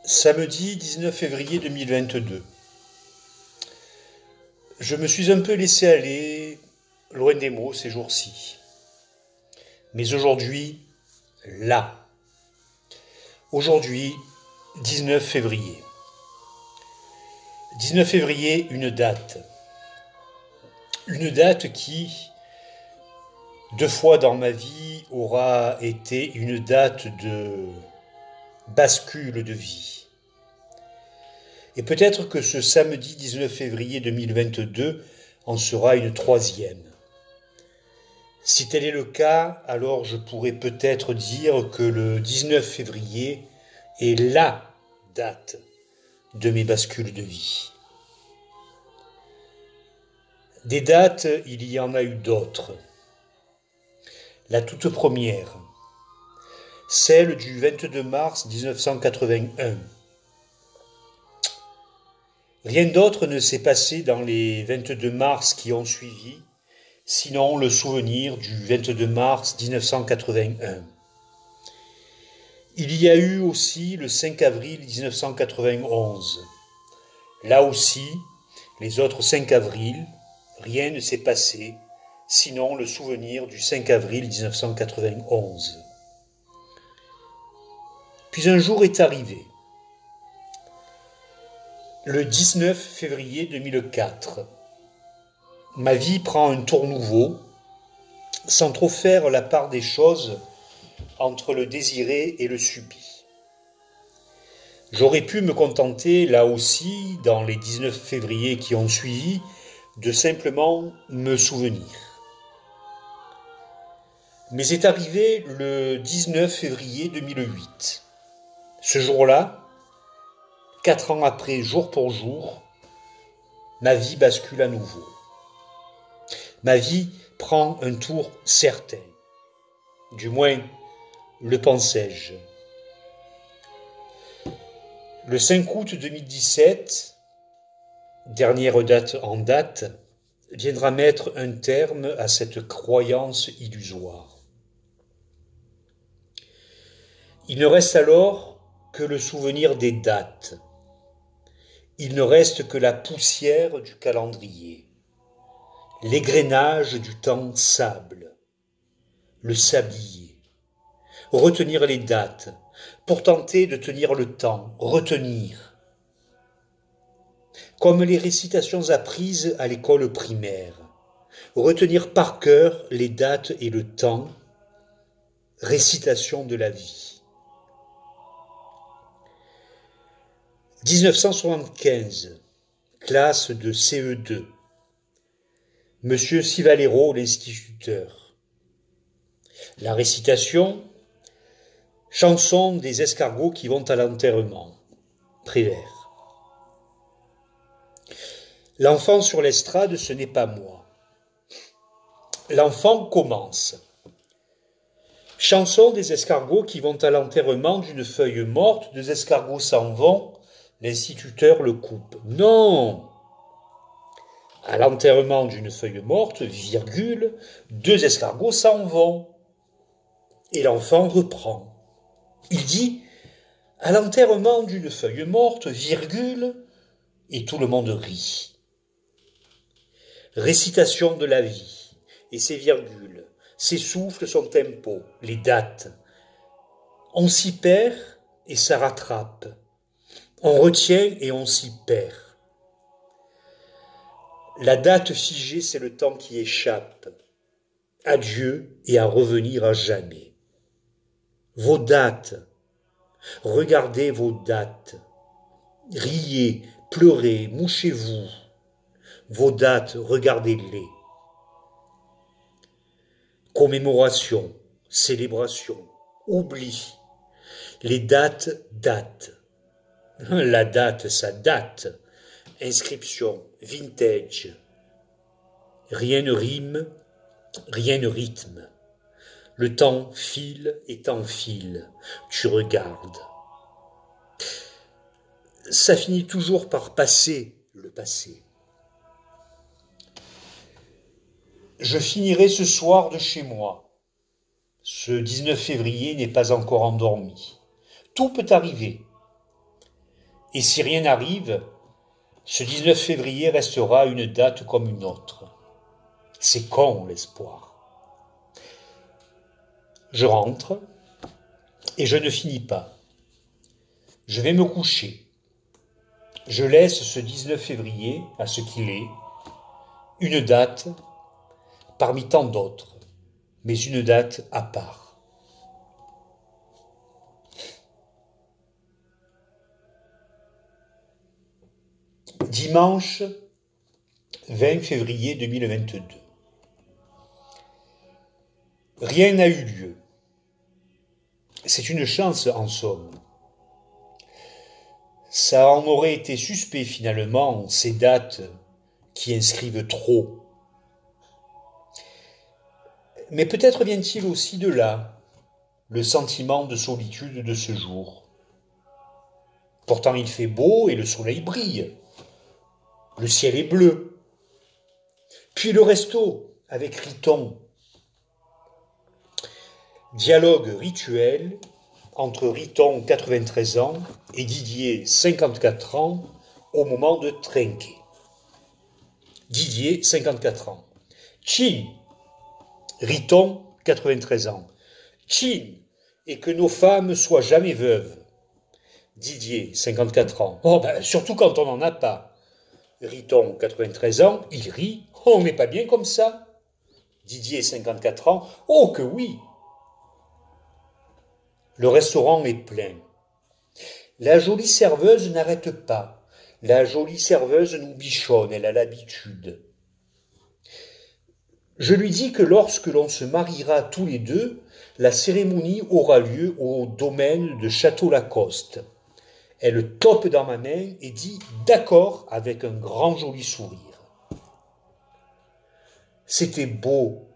Samedi 19 février 2022. Je me suis un peu laissé aller, loin des mots, ces jours-ci. Mais aujourd'hui, là. Aujourd'hui, 19 février. 19 février, une date. Une date qui, deux fois dans ma vie, aura été une date de bascule de vie. Et peut-être que ce samedi 19 février 2022 en sera une troisième. Si tel est le cas, alors je pourrais peut-être dire que le 19 février est LA date de mes bascules de vie. Des dates, il y en a eu d'autres. La toute première, celle du 22 mars 1981. Rien d'autre ne s'est passé dans les 22 mars qui ont suivi, sinon le souvenir du 22 mars 1981. Il y a eu aussi le 5 avril 1991. Là aussi, les autres 5 avril, rien ne s'est passé, sinon le souvenir du 5 avril 1991. Puis un jour est arrivé. Le 19 février 2004. Ma vie prend un tour nouveau, sans trop faire la part des choses entre le désiré et le subi. J'aurais pu me contenter, là aussi, dans les 19 février qui ont suivi, de simplement me souvenir. Mais est arrivé le 19 février 2008. Ce jour-là, 4 ans après, jour pour jour, ma vie bascule à nouveau. Ma vie prend un tour certain. Du moins, le pensais-je. Le 5 août 2017, dernière date en date, viendra mettre un terme à cette croyance illusoire. Il ne reste alors que le souvenir des dates. Il ne reste que la poussière du calendrier, l'égrenage du temps sable, le sablier. Retenir les dates, pour tenter de tenir le temps, retenir. Comme les récitations apprises à l'école primaire, retenir par cœur les dates et le temps, récitation de la vie. 1975, classe de CE2. Monsieur Civalero, l'instituteur. La récitation, chanson des escargots qui vont à l'enterrement. Prévert. L'enfant sur l'estrade, ce n'est pas moi. L'enfant commence. Chanson des escargots qui vont à l'enterrement d'une feuille morte, deux escargots s'en vont, l'instituteur le coupe. Non! À l'enterrement d'une feuille morte, virgule, deux escargots s'en vont. Et l'enfant reprend. Il dit, à l'enterrement d'une feuille morte, virgule, et tout le monde rit. Récitation de la vie, et ses virgules, ses souffles, son tempo, les dates. On s'y perd et ça rattrape. On retient et on s'y perd. La date figée, c'est le temps qui échappe. Adieu et à revenir à jamais. Vos dates. Regardez vos dates. Riez, pleurez, mouchez-vous. Vos dates, regardez-les. Commémoration, célébration, oubli. Les dates datent. La date, ça date. Inscription, vintage. Rien ne rime, rien ne rythme. Le temps file et t'enfile. Tu regardes. Ça finit toujours par passer, le passé. Je finirai ce soir de chez moi. Ce 19 février n'est pas encore endormi. Tout peut arriver. Et si rien n'arrive, ce 19 février restera une date comme une autre. C'est con, l'espoir. Je rentre et je ne finis pas. Je vais me coucher. Je laisse ce 19 février à ce qu'il est, une date parmi tant d'autres, mais une date à part. Dimanche 20 février 2022. Rien n'a eu lieu. C'est une chance en somme. Ça en aurait été suspect finalement, ces dates qui inscrivent trop. Mais peut-être vient-il aussi de là, le sentiment de solitude de ce jour. Pourtant il fait beau et le soleil brille. Le ciel est bleu. Puis le resto avec Riton. Dialogue rituel entre Riton, 93 ans, et Didier, 54 ans, au moment de trinquer. Didier, 54 ans. Chin, Riton, 93 ans. Chin, et que nos femmes soient jamais veuves. Didier, 54 ans. Oh ben, surtout quand on n'en a pas. Riton, 93 ans, il rit. On n'est pas bien comme ça. Didier, 54 ans. Oh que oui. Le restaurant est plein. La jolie serveuse n'arrête pas. La jolie serveuse nous bichonne, elle a l'habitude. Je lui dis que lorsque l'on se mariera tous les deux, la cérémonie aura lieu au domaine de Château-Lacoste. Elle tope dans ma main et dit « d'accord » avec un grand joli sourire. C'était beau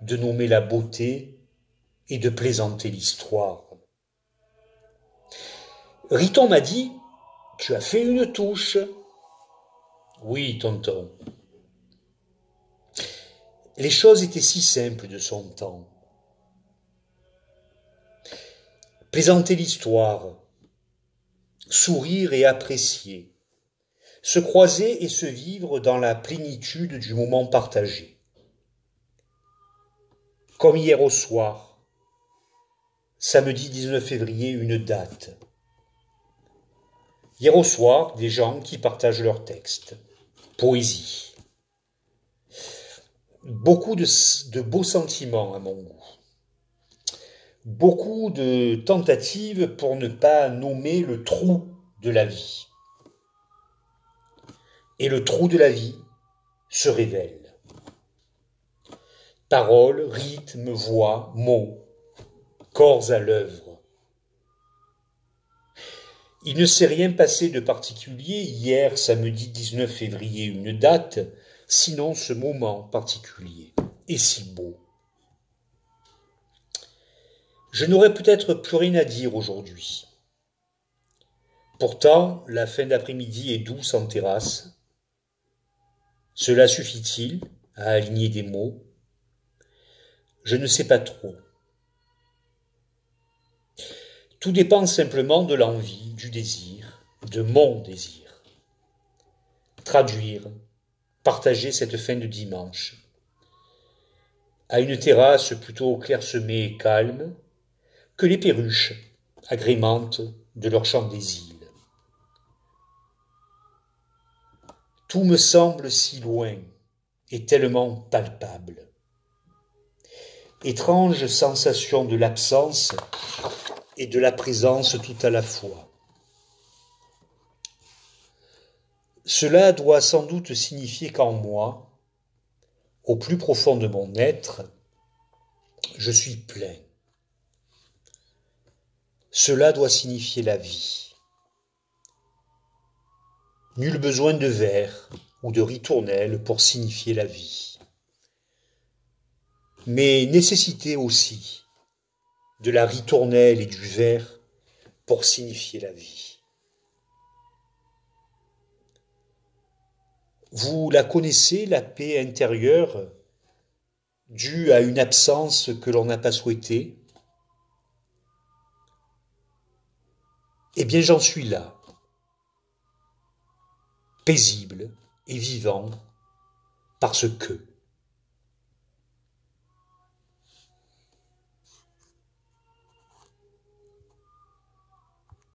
de nommer la beauté et de plaisanter l'histoire. Riton m'a dit « tu as fait une touche ». Oui, tonton. Les choses étaient si simples de son temps. Plaisanter l'histoire, sourire et apprécier, se croiser et se vivre dans la plénitude du moment partagé. Comme hier au soir, samedi 19 février, une date. Hier au soir, des gens qui partagent leurs textes. Poésie. Beaucoup de beaux sentiments à mon goût. Beaucoup de tentatives pour ne pas nommer le trou de la vie. Et le trou de la vie se révèle. Paroles, rythme, voix, mots, corps à l'œuvre. Il ne s'est rien passé de particulier hier, samedi 19 février, une date, sinon ce moment particulier, et si beau. Je n'aurais peut-être plus rien à dire aujourd'hui. Pourtant, la fin d'après-midi est douce en terrasse. Cela suffit-il à aligner des mots? Je ne sais pas trop. Tout dépend simplement de l'envie, du désir, de mon désir. Traduire, partager cette fin de dimanche. À une terrasse plutôt clairsemée et calme, que les perruches agrémentent de leur chant des îles. Tout me semble si loin et tellement palpable. Étrange sensation de l'absence et de la présence tout à la fois. Cela doit sans doute signifier qu'en moi, au plus profond de mon être, je suis plein. Cela doit signifier la vie. Nul besoin de vers ou de ritournelles pour signifier la vie. Mais nécessité aussi de la ritournelle et du vers pour signifier la vie. Vous la connaissez, la paix intérieure, due à une absence que l'on n'a pas souhaitée? Eh bien, j'en suis là. paisible et vivant, parce que